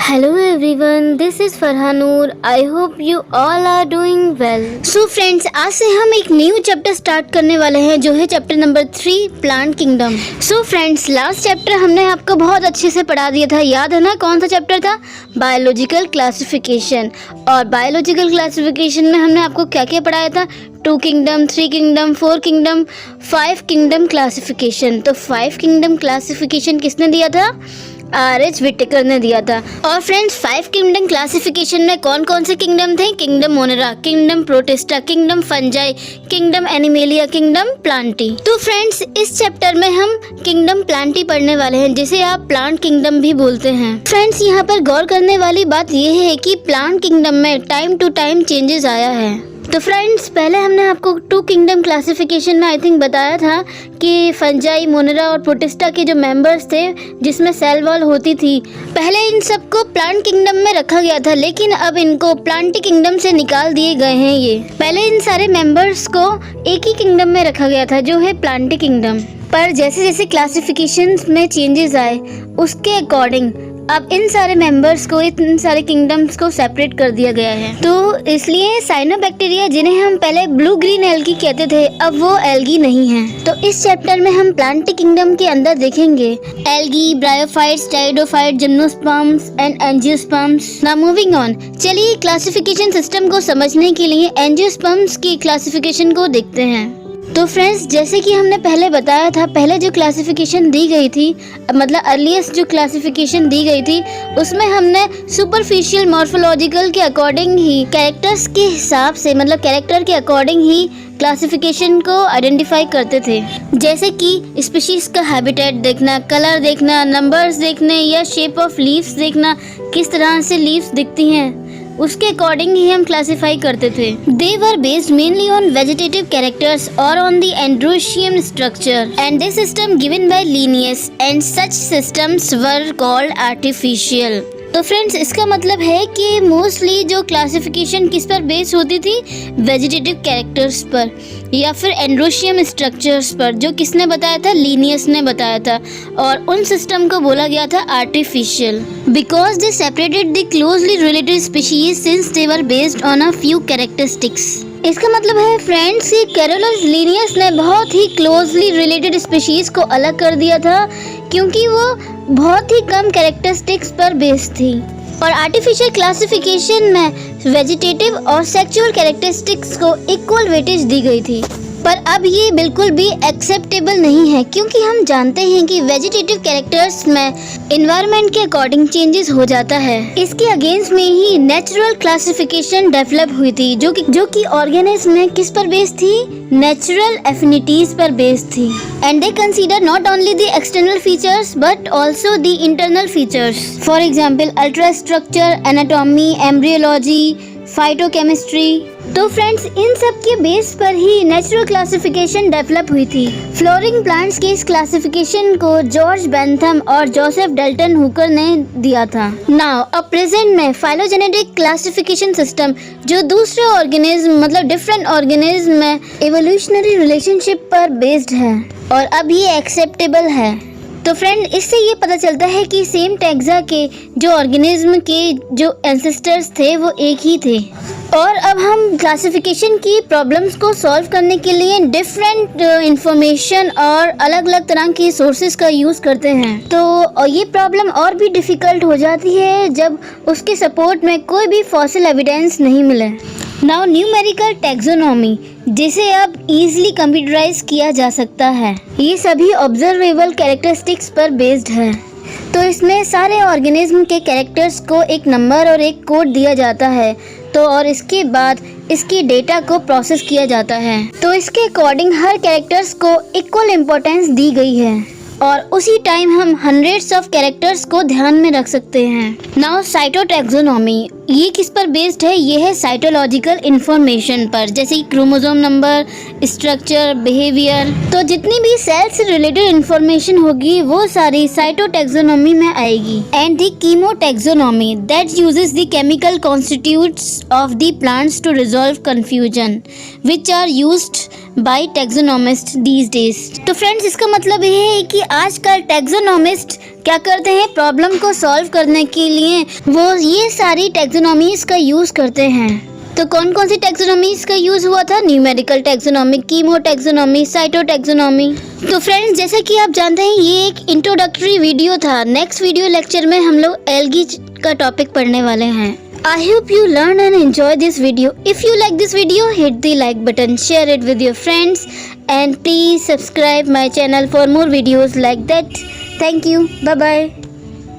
Hello everyone, this is Farhanur. I hope you all are doing well. So friends, आज से हम एक new chapter start करने वाले हैं जो है chapter number 3 plant kingdom. So friends, last chapter हमने आपको बहुत अच्छे से पढ़ा दिया था, याद है ना? कौन सा चैप्टर था? Biological classification. और बायोलॉजिकल क्लासिफिकेशन में हमने आपको क्या क्या पढ़ाया था? 2 kingdom, 3 kingdom, 4 kingdom, 5 kingdom classification. तो 5 किंगडम क्लासिफिकेशन किसने दिया था? R.H. विटेकर ने दिया था। और फ्रेंड्स, 5 किंगडम क्लासिफिकेशन में कौन कौन से किंगडम थे? Kingdom Monera, kingdom protista, kingdom fungi, kingdom animalia, kingdom Plantae. तो फ्रेंड्स, इस चैप्टर में हम किंगडम प्लांटी पढ़ने वाले हैं, जिसे आप प्लांट किंगडम भी बोलते हैं। फ्रेंड्स, यहाँ पर गौर करने वाली बात यह है कि प्लांट किंगडम में टाइम टू टाइम चेंजेस आया है। तो फ्रेंड्स, पहले हमने आपको 2 किंगडम क्लासिफिकेशन में आई थिंक बताया था कि फंजाई, मोनेरा और प्रोटिस्टा के जो मेंबर्स थे, जिसमें सेल वॉल होती थी, पहले इन सबको प्लांट किंगडम में रखा गया था, लेकिन अब इनको प्लांटी किंगडम से निकाल दिए गए हैं। ये पहले इन सारे मेंबर्स को एक ही किंगडम में रखा गया था, जो है प्लांटी किंगडम। पर जैसे जैसे क्लासिफिकेशन में चेंजेस आए, उसके अकॉर्डिंग अब इन सारे मेंबर्स को, इन सारे किंगडम्स को सेपरेट कर दिया गया है। तो इसलिए साइनोबैक्टीरिया, जिन्हें हम पहले ब्लू ग्रीन एल्गी कहते थे, अब वो एल्गी नहीं है। तो इस चैप्टर में हम प्लांटी किंगडम के अंदर देखेंगे algae, bryophytes, pteridophyte, gymnosperms and angiosperms. Now moving on, चलिए क्लासिफिकेशन सिस्टम को समझने के लिए एंजियोस्पर्म्स की क्लासिफिकेशन को देखते हैं। तो फ्रेंड्स, जैसे कि हमने पहले बताया था, पहले जो क्लासिफिकेशन दी गई थी, मतलब अर्लीस्ट जो क्लासिफिकेशन दी गई थी, उसमें हमने सुपरफिशियल मॉर्फोलॉजिकल के अकॉर्डिंग ही, कैरेक्टर्स के हिसाब से, मतलब कैरेक्टर के अकॉर्डिंग ही क्लासिफिकेशन को आइडेंटिफाई करते थे। जैसे कि स्पीशीज का हैबिटेट देखना, कलर देखना, नंबर्स देखने या शेप ऑफ लीव्स देखना, किस तरह से लीव्स दिखती हैं, उसके अकॉर्डिंग ही हम क्लासिफाई करते थे। They were based mainly on vegetative characters और on the androecium structure and this system given by Linnaeus and such systems were called artificial. तो फ्रेंड्स, इसका मतलब है कि मोस्टली जो क्लासिफिकेशन किस पर बेस होती थी? वेजिटेटिव कैरेक्टर्स पर या फिर एंड्रोशियम स्ट्रक्चर्स पर, जो किसने बताया था? लीनियस ने बताया था। और उन सिस्टम को बोला गया था artificial, because they separated the closely related species since they were based on a few characteristics. इसका मतलब है फ्रेंड्स कि कैरोलस लीनियस ने बहुत ही क्लोजली रिलेटेड स्पीशीज को अलग कर दिया था, क्योंकि वो बहुत ही कम कैरेक्टरिस्टिक्स पर बेस्ड थी। और आर्टिफिशियल क्लासिफिकेशन में वेजिटेटिव और सेक्सुअल कैरेक्टरिस्टिक्स को इक्वल वेटेज दी गई थी। पर अब ये बिल्कुल भी एक्सेप्टेबल नहीं है, क्योंकि हम जानते हैं कि वेजिटेटिव कैरेक्टर्स में एनवायरनमेंट के अकॉर्डिंग चेंजेस हो जाता है। इसके अगेंस्ट में ही नेचुरल क्लासिफिकेशन डेवलप हुई थी, जो कि ऑर्गेनिज्म में किस पर बेस्ड थी? नेचुरल एफिनिटीज पर बेस्ड थी। And they consider not only the external features but also the internal features, for example ultra structure, anatomy, embryology, phytochemistry. तो फ्रेंड्स, इन सब के बेस पर ही नेचुरल क्लासिफिकेशन डेवलप हुई थी। फ्लोरिंग प्लांट्स के इस क्लासिफिकेशन को जॉर्ज बेंथम और जोसेफ डल्टन हुकर ने दिया था। नाउ अब प्रेजेंट में फाइलोजेनेटिक क्लासिफिकेशन सिस्टम, जो दूसरे ऑर्गेनिज्म, मतलब डिफरेंट ऑर्गेनिज्म में एवोल्यूशनरी रिलेशनशिप पर बेस्ड है और अब ये एक्सेप्टेबल है। तो फ्रेंड, इससे ये पता चलता है कि सेम टैक्सा के जो ऑर्गेनिज्म के जो एंसेस्टर्स थे वो एक ही थे। और अब हम क्लासिफिकेशन की प्रॉब्लम्स को सॉल्व करने के लिए डिफरेंट इंफॉर्मेशन और अलग अलग तरह की सोर्सेज का यूज़ करते हैं। तो ये प्रॉब्लम और भी डिफ़िकल्ट हो जाती है जब उसके सपोर्ट में कोई भी फॉसिल एविडेंस नहीं मिले। नाउ न्यूमेरिकल टैक्सोनॉमी, जिसे अब इजीली कंप्यूटराइज किया जा सकता है, ये सभी ऑब्जर्वेबल कैरेक्टरिस्टिक्स पर बेस्ड है। तो इसमें सारे ऑर्गेनिज्म के कैरेक्टर्स को एक नंबर और एक कोड दिया जाता है, तो और इसके बाद इसकी डेटा को प्रोसेस किया जाता है। तो इसके अकॉर्डिंग हर कैरेक्टर्स को इक्वल इम्पोर्टेंस दी गई है और उसी टाइम हम हंड्रेड्स ऑफ कैरेक्टर्स को ध्यान में रख सकते हैं। नाउ साइटोटैक्सोनॉमी, ये किस पर बेस्ड है? ये है साइटोलॉजिकल इंफॉर्मेशन पर, जैसे कि क्रोमोसोम नंबर, स्ट्रक्चर, बिहेवियर। तो जितनी भी सेल से रिलेटेड इंफॉर्मेशन होगी वो सारी साइटोटैक्सोनॉमी में आएगी। And the chemotaxonomy that uses the chemical constituents of the plants to resolve confusion, which are used by taxonomist these days. तो फ्रेंड्स इसका मतलब ये है कि आजकल टैक्सोनॉमिस्ट क्या करते हैं, प्रॉब्लम को सॉल्व करने के लिए वो ये सारी टैक्सोनॉमीज का यूज करते हैं। तो कौन कौन सी टैक्सोनॉमीज का यूज हुआ था? Numerical taxonomy, chemo taxonomy, cyto taxonomy. तो फ्रेंड्स जैसे कि आप जानते हैं ये एक इंट्रोडक्टरी वीडियो था। नेक्स्ट वीडियो लेक्चर में हम लोग एल्गी का टॉपिक पढ़ने वाले हैं। I hope you learn and enjoy this video. If you like this video, hit the like button, share it with your friends, and please subscribe my channel for more videos like that. Thank you. Bye bye.